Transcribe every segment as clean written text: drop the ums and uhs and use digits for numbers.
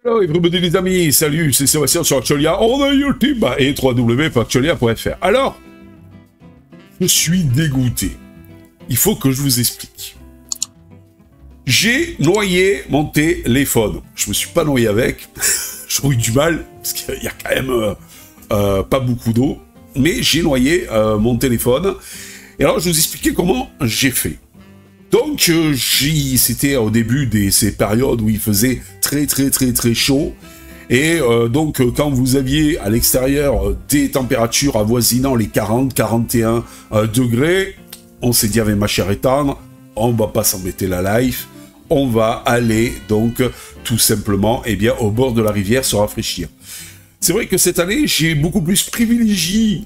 Hello everybody les amis, salut, c'est Sébastien sur Actualia, on est YouTube et www.actualia.fr. Alors, je suis dégoûté. Il faut que je vous explique. J'ai noyé mon téléphone. Je me suis pas noyé avec, j'ai eu du mal, parce qu'il y a quand même pas beaucoup d'eau, mais j'ai noyé mon téléphone. Et alors, je vais vous expliquer comment j'ai fait. Donc, c'était au début de ces périodes où il faisait très chaud. Et donc, quand vous aviez à l'extérieur des températures avoisinant les 40-41 degrés, on s'est dit avec ma chère étendre, on va pas s'embêter la life, on va aller donc tout simplement au bord de la rivière se rafraîchir. C'est vrai que cette année, j'ai beaucoup plus privilégié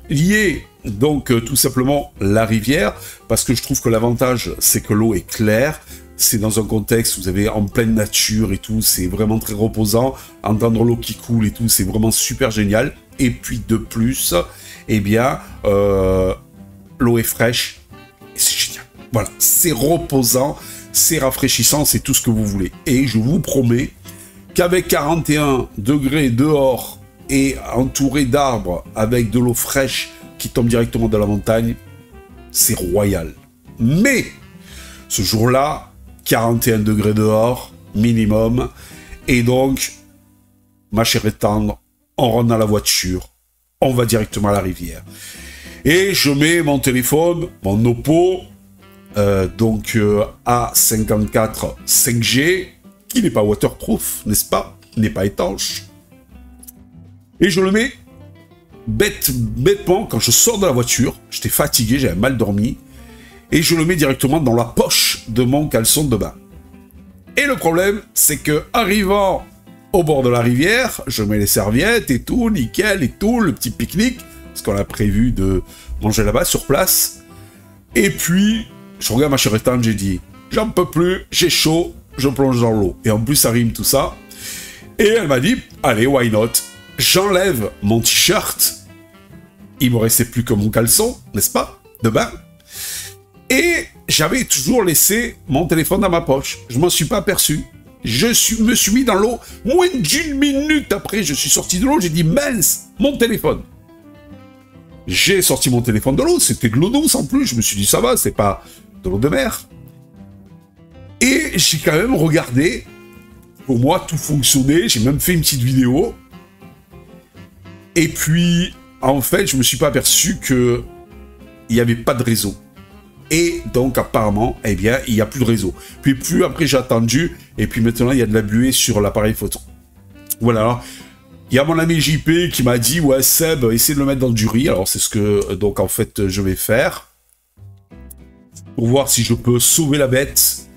donc tout simplement la rivière, parce que je trouve que l'avantage, c'est que l'eau est claire, c'est dans un contexte où vous avez en pleine nature et tout, c'est vraiment très reposant, entendre l'eau qui coule et tout, c'est vraiment super génial, et puis de plus, l'eau est fraîche, et c'est génial, voilà, c'est reposant, c'est rafraîchissant, c'est tout ce que vous voulez, et je vous promets qu'avec 41 degrés dehors, et entouré d'arbres, avec de l'eau fraîche, qui tombe directement de la montagne, c'est royal. Mais, ce jour-là, 41 degrés dehors, minimum, et donc, ma chère étendre, on rentre dans la voiture, on va directement à la rivière. Et je mets mon téléphone, mon Oppo, A54 5G, qui n'est pas waterproof, n'est-ce pas? N'est pas étanche. Et je le mets bêtement, quand je sors de la voiture, j'étais fatigué, j'avais mal dormi, et je le mets directement dans la poche de mon caleçon de bain. Et le problème, c'est que arrivant au bord de la rivière, je mets les serviettes et tout, nickel et tout, le petit pique-nique, parce qu'on a prévu de manger là-bas sur place. Et puis, je regarde ma chère étendre, j'ai dit, j'en peux plus, j'ai chaud, je plonge dans l'eau. Et en plus, ça rime tout ça. Et elle m'a dit, allez, why not? J'enlève mon t-shirt, il me restait plus que mon caleçon, n'est-ce pas, de bain, et j'avais toujours laissé mon téléphone dans ma poche. Je m'en suis pas aperçu. Me suis mis dans l'eau, moins d'une minute après, je suis sorti de l'eau, j'ai dit, mince, mon téléphone. J'ai sorti mon téléphone de l'eau, c'était de l'eau douce en plus, je me suis dit, ça va, c'est pas de l'eau de mer. Et j'ai quand même regardé, pour moi, tout fonctionnait, j'ai même fait une petite vidéo. Et puis, en fait, je me suis pas aperçu que il n'y avait pas de réseau. Et donc, apparemment, il n'y a plus de réseau. Puis, plus après, j'ai attendu, et puis maintenant, il y a de la buée sur l'appareil photo. Voilà, alors, il y a mon ami JP qui m'a dit, ouais, Seb, essaie de le mettre dans du riz. Alors, c'est ce que, donc, en fait, je vais faire. Pour voir si je peux sauver la bête.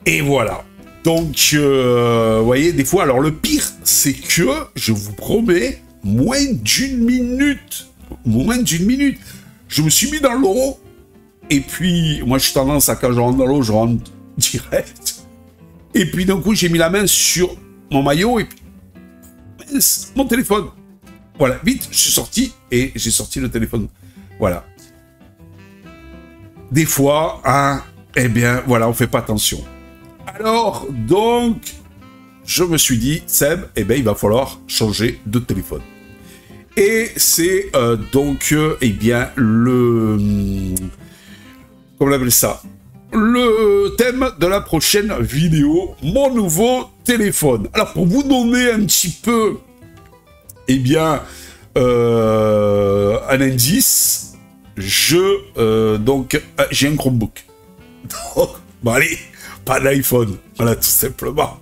Et voilà. Donc, vous voyez, des fois, alors, le pire, c'est que, je vous promets, moins d'une minute, je me suis mis dans l'eau, et puis, moi, j'ai tendance à, quand je rentre dans l'eau, je rentre direct, et puis d'un coup, j'ai mis la main sur mon maillot, et puis, mon téléphone, voilà, vite, je suis sorti, et j'ai sorti le téléphone, voilà. Des fois, hein, voilà, on fait pas attention. Alors, donc, je me suis dit, Seb, il va falloir changer de téléphone. Et c'est donc, comment on appelle ça? Le thème de la prochaine vidéo, mon nouveau téléphone. Alors, pour vous donner un petit peu, un indice, j'ai un Chromebook. Donc, bon, allez, pas d'iPhone. Voilà, tout simplement.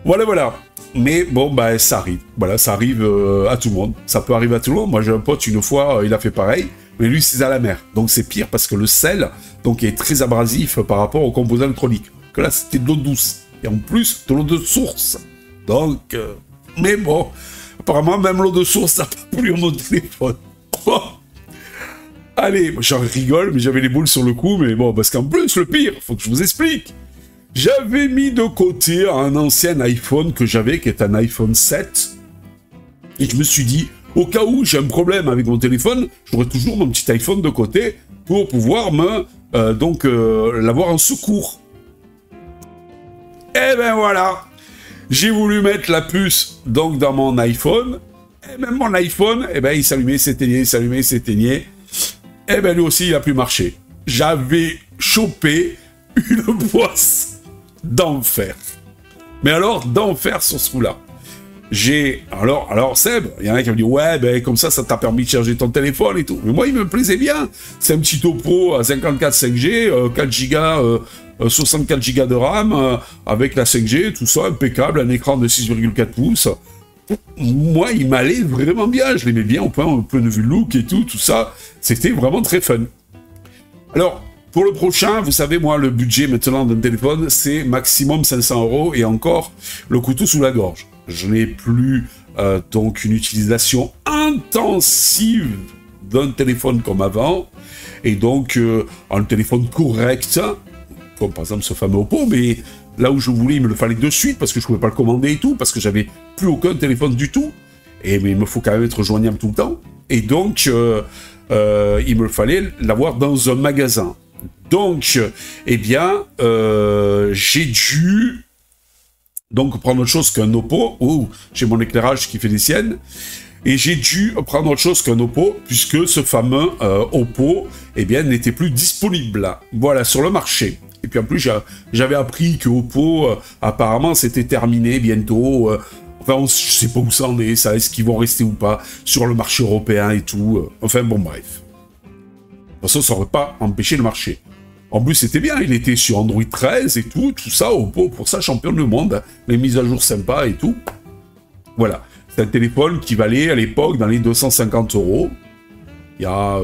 Voilà. Mais bon, ça arrive. Voilà, ça arrive à tout le monde. Ça peut arriver à tout le monde. Moi, j'ai un pote, une fois, il a fait pareil. Mais lui, c'est à la mer. Donc, c'est pire parce que le sel, donc, est très abrasif par rapport aux composants électroniques. Que là, c'était de l'eau douce. Et en plus, de l'eau de source. Donc, mais bon, apparemment, même l'eau de source, ça peut plus mon téléphone. Bon. Allez, j'en rigole, mais j'avais les boules sur le coup. Mais bon, parce qu'en plus, le pire, faut que je vous explique. J'avais mis de côté un ancien iPhone que j'avais, qui est un iPhone 7. Et je me suis dit, au cas où j'ai un problème avec mon téléphone, j'aurai toujours mon petit iPhone de côté pour pouvoir l'avoir en secours. Et ben voilà. J'ai voulu mettre la puce donc dans mon iPhone, et même mon iPhone, eh ben, il s'allumait, s'éteignait, il s'allumait, s'éteignait. Eh ben, lui aussi, il a plus marché. J'avais chopé une boisse d'enfer. Mais alors, d'enfer sur ce coup-là. Alors Seb, il y en a qui me dit ouais, ben comme ça t'a permis de charger ton téléphone et tout. Mais moi, il me plaisait bien. C'est un petit Oppo à 54 5G, 4 Go, 64 Go de RAM, avec la 5G, tout ça, impeccable, un écran de 6,4 pouces. Moi, il m'allait vraiment bien. Je l'aimais bien, au point de vue look et tout ça. C'était vraiment très fun. Alors, pour le prochain, vous savez, moi, le budget maintenant d'un téléphone, c'est maximum 500 € et encore le couteau sous la gorge. Je n'ai plus donc une utilisation intensive d'un téléphone comme avant, et donc un téléphone correct, comme par exemple ce fameux Oppo, mais là où je voulais, il me le fallait de suite, parce que je ne pouvais pas le commander et tout, parce que j'avais plus aucun téléphone du tout, mais il me faut quand même être joignable tout le temps, et donc il me fallait l'avoir dans un magasin. Donc, eh bien, j'ai dû donc prendre autre chose qu'un Oppo. Oh, j'ai mon éclairage qui fait des siennes. Et j'ai dû prendre autre chose qu'un Oppo, puisque ce fameux Oppo, eh bien, n'était plus disponible. Voilà, sur le marché. Et puis en plus, j'avais appris que Oppo, apparemment, c'était terminé bientôt. Enfin, je ne sais pas où ça en est, ça, est-ce qu'ils vont rester ou pas sur le marché européen et tout. Enfin, bon, bref. De toute façon, ça n'aurait pas empêché le marché. En plus, c'était bien, il était sur Android 13 et tout ça, Oppo, pour ça, champion du monde, les mises à jour sympas et tout. Voilà, c'est un téléphone qui valait à l'époque dans les 250 €. Il y a,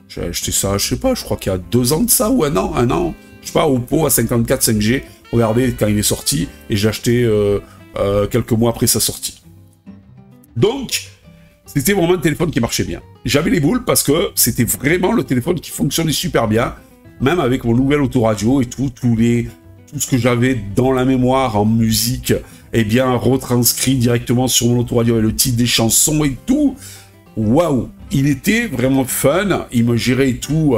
j'ai acheté ça, je sais pas, je crois qu'il y a 2 ans de ça, ou un an, je sais pas, Oppo à 54 5G, regardez quand il est sorti, et j'ai acheté quelques mois après sa sortie. Donc, c'était vraiment un téléphone qui marchait bien. J'avais les boules parce que c'était vraiment le téléphone qui fonctionnait super bien, même avec mon nouvel autoradio et tout ce que j'avais dans la mémoire en musique, eh bien, retranscrit directement sur mon autoradio et le titre des chansons et tout. Waouh! Il était vraiment fun, il me gérait tout,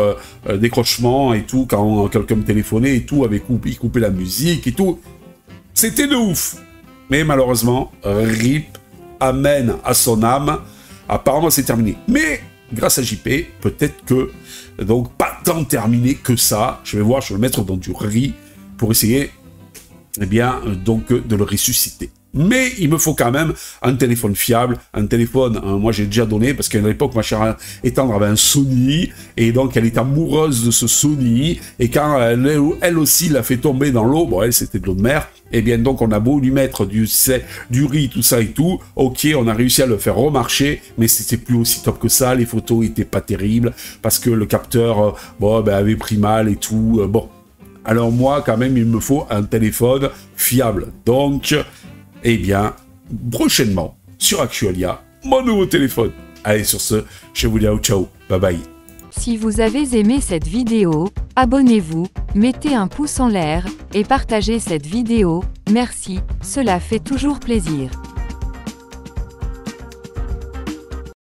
décrochement et tout, quand quelqu'un me téléphonait et tout, il coupait la musique et tout. C'était de ouf! Mais malheureusement, RIP, amen à son âme, apparemment c'est terminé. Mais, grâce à JP, peut-être que, donc pas tant terminé que ça, je vais voir, je vais le mettre dans du riz pour essayer, eh bien, donc de le ressusciter. Mais il me faut quand même un téléphone fiable, un téléphone, moi j'ai déjà donné, parce qu'à l'époque ma chère étendre avait un Sony, et donc elle est amoureuse de ce Sony, et quand elle aussi l'a fait tomber dans l'eau, bon elle c'était de l'eau de mer, et bien donc on a beau lui mettre du riz, tout ça et tout, ok on a réussi à le faire remarcher, mais c'était plus aussi top que ça, les photos étaient pas terribles, parce que le capteur, avait pris mal et tout, bon. Alors moi quand même il me faut un téléphone fiable, donc... Eh bien, prochainement, sur Actualia, mon nouveau téléphone. Allez, sur ce, je vous dis ciao, bye bye. Si vous avez aimé cette vidéo, abonnez-vous, mettez un pouce en l'air, et partagez cette vidéo, merci, cela fait toujours plaisir.